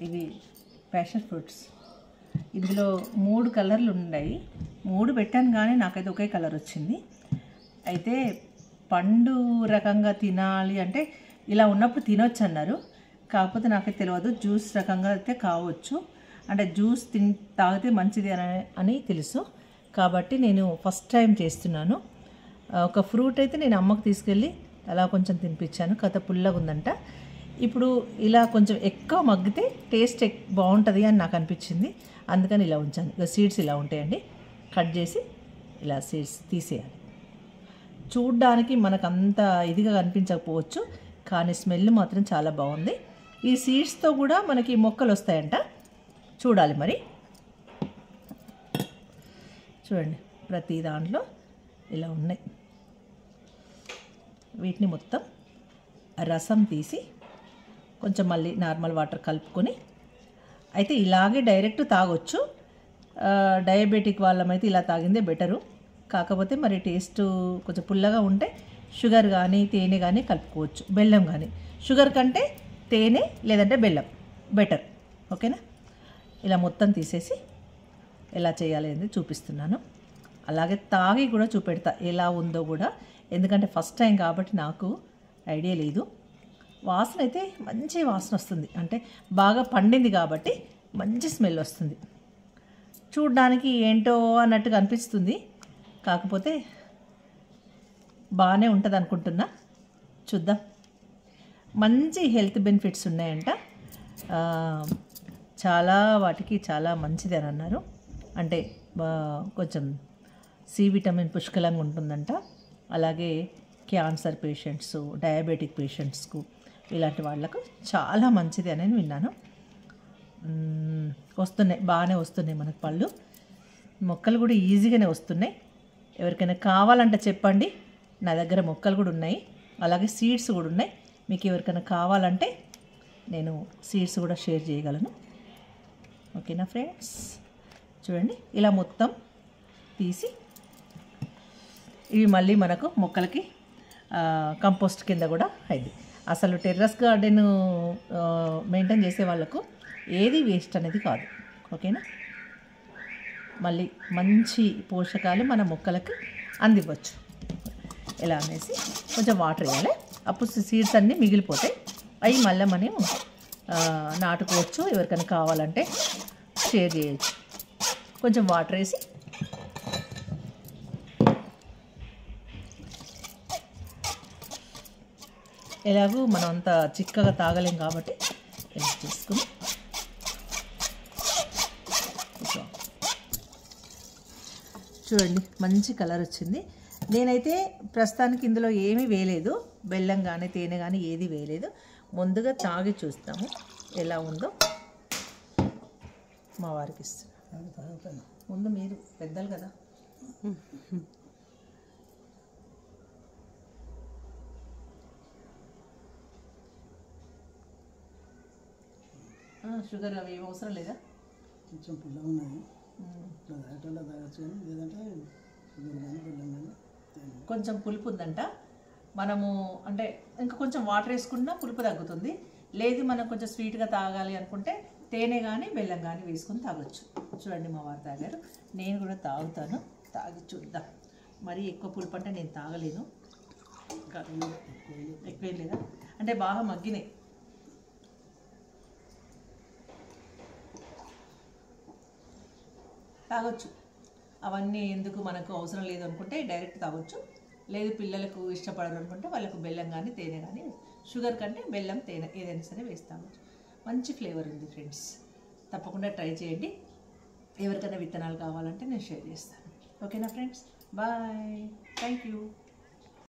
ఇవి passion fruits. ఇందులో 3 కలర్లు ఉన్నాయి. 3 పెట్టాను కానీ నాకైతే ఒకే కలర్ వచ్చింది. అయితే పండు రకంగా తినాలి అంటే ఇలా ఉన్నప్పుడు తినొచ్చు అన్నారు. కాకపోతే నాకైతే తెలియదు, జ్యూస్ రకంగా అయితే కావచ్చు, అంటే జ్యూస్ తాగితే మంచిది అని తెలుసు. కాబట్టి నేను ఫస్ట్ టైం చేస్తున్నాను. ఒక ఫ్రూట్ అయితే నేను అమ్మకు తీసుకెళ్ళి అలా కొంచెం తినిపించాను, కథ పుల్లగా ఉందంట. ఇప్పుడు ఇలా కొంచెం ఎక్కువ మగ్గితే టేస్ట్ బాగుంటుంది అని నాకు అనిపించింది, అందుకని ఇలా ఉంచాను. ఇక సీడ్స్ ఇలా ఉంటాయండి, కట్ చేసి ఇలా సీడ్స్ తీసేయాలి. చూడ్డానికి మనకు అంత ఇదిగా కనిపించకపోవచ్చు, కానీ స్మెల్ మాత్రం చాలా బాగుంది. ఈ సీడ్స్తో కూడా మనకి మొక్కలు వస్తాయంట, చూడాలి మరి. చూడండి, ప్రతి దాంట్లో ఇలా ఉన్నాయి. వీటిని మొత్తం రసం తీసి కొంచెం మళ్ళీ నార్మల్ వాటర్ కలుపుకొని, అయితే ఇలాగే డైరెక్ట్ తాగొచ్చు. డయాబెటిక్ వాళ్ళమైతే ఇలా తాగిందే బెటరు. కాకపోతే మరి టేస్ట్ కొంచెం పుల్లగా ఉంటే షుగర్ కానీ తేనె కానీ కలుపుకోవచ్చు, బెల్లం కానీ. షుగర్ కంటే తేనె లేదంటే బెల్లం బెటర్. ఓకేనా? ఇలా మొత్తం తీసేసి ఎలా చేయాలి అనేది చూపిస్తున్నాను. అలాగే తాగి కూడా చూపెడతా ఎలా ఉందో కూడా, ఎందుకంటే ఫస్ట్ టైం కాబట్టి నాకు ఐడియా లేదు. వాసన అయితే మంచి వాసన వస్తుంది, అంటే బాగా పండింది కాబట్టి మంచి స్మెల్ వస్తుంది. చూడ్డానికి ఏంటో అన్నట్టుగా అనిపిస్తుంది, కాకపోతే బాగానే ఉంటుంది అనుకుంటున్నా. చూద్దాం. మంచి హెల్త్ బెనిఫిట్స్ ఉన్నాయంట, చాలా వాటికి చాలా మంచిది అని అన్నారు. అంటే కొంచెం సి విటమిన్ పుష్కలంగా ఉంటుందంట. అలాగే క్యాన్సర్ పేషెంట్స్, డయాబెటిక్ పేషెంట్స్కు, ఇలాంటి వాళ్ళకు చాలా మంచిది అని విన్నాను. వస్తున్నాయి, బాగానే వస్తున్నాయి మనకు పళ్ళు. మొక్కలు కూడా ఈజీగానే వస్తున్నాయి. ఎవరికైనా కావాలంటే చెప్పండి, నా దగ్గర మొక్కలు కూడా ఉన్నాయి, అలాగే సీడ్స్ కూడా ఉన్నాయి. మీకు ఎవరికైనా కావాలంటే నేను సీడ్స్ కూడా షేర్ చేయగలను. ఓకేనా ఫ్రెండ్స్? చూడండి, ఇలా మొత్తం తీసి ఇవి మళ్ళీ మనకు మొక్కలకి కంపోస్ట్ కింద కూడా అయింది. అసలు టెర్రస్ గార్డెన్ మెయింటైన్ చేసే వాళ్ళకు ఏది వేస్ట్ అనేది కాదు. ఓకేనా? మళ్ళీ మంచి పోషకాలు మన మొక్కలకు అందివ్వచ్చు. ఎలా అనేసి కొంచెం వాటర్ వేయాలి, అప్పుడు సీడ్స్ అన్నీ మిగిలిపోతాయి. అవి మళ్ళీ మనం నాటుకోవచ్చు, ఎవరికైనా కావాలంటే షేర్ చేయొచ్చు. కొంచెం వాటర్ వేసి ఎలాగూ మనం అంత చిక్కగా తాగలేం కాబట్టి ఇలా చేసుకుని చూడండి, మంచి కలర్ వచ్చింది. నేనైతే ప్రస్తుతానికి ఇందులో ఏమీ వేయలేదు, బెల్లం కానీ తేనె కానీ ఏది వేయలేదు. ముందుగా తాగి చూస్తాము ఎలా ఉందో. మా వారికి ఇస్తున్నాను, ముందు మీరు పెద్దలు కదా. షుగర్ అవి ఏమి అవసరం లేదా? కొంచెం పుల్లగా ఉన్నాయి, తాగచ్చు కానీ లేదంటే షుగర్ కానీ బెల్లం కానీ. కొంచెం పులుపు ఉందంట, మనము అంటే ఇంకా కొంచెం వాటర్ వేసుకున్నా పులుపు తగ్గుతుంది. లేదు మనం కొంచెం స్వీట్గా తాగాలి అనుకుంటే తేనె కానీ బెల్లం కానీ వేసుకొని తాగొచ్చు. చూడండి, మా వారు తాగారు, నేను కూడా తాగుతాను. తాగి చూద్దాం. మరీ ఎక్కువ పులుపు అంటే నేను తాగలేను. ఎక్కువ లేదా అంటే బాగా మగ్గినాయి. తాగొచ్చు, అవన్నీ ఎందుకు మనకు అవసరం లేదు అనుకుంటే డైరెక్ట్ తాగొచ్చు. లేదు పిల్లలకు ఇష్టపడరు అనుకుంటే వాళ్ళకు బెల్లం కానీ తేనె కానీ, షుగర్ కంటే బెల్లం తేనె ఏదైనా సరే వేసి తాగొచ్చు. మంచి ఫ్లేవర్ ఉంది ఫ్రెండ్స్, తప్పకుండా ట్రై చేయండి. ఎవరికైనా విత్తనాలు కావాలంటే నేను షేర్ చేస్తాను. ఓకేనా ఫ్రెండ్స్? Bye, thank you.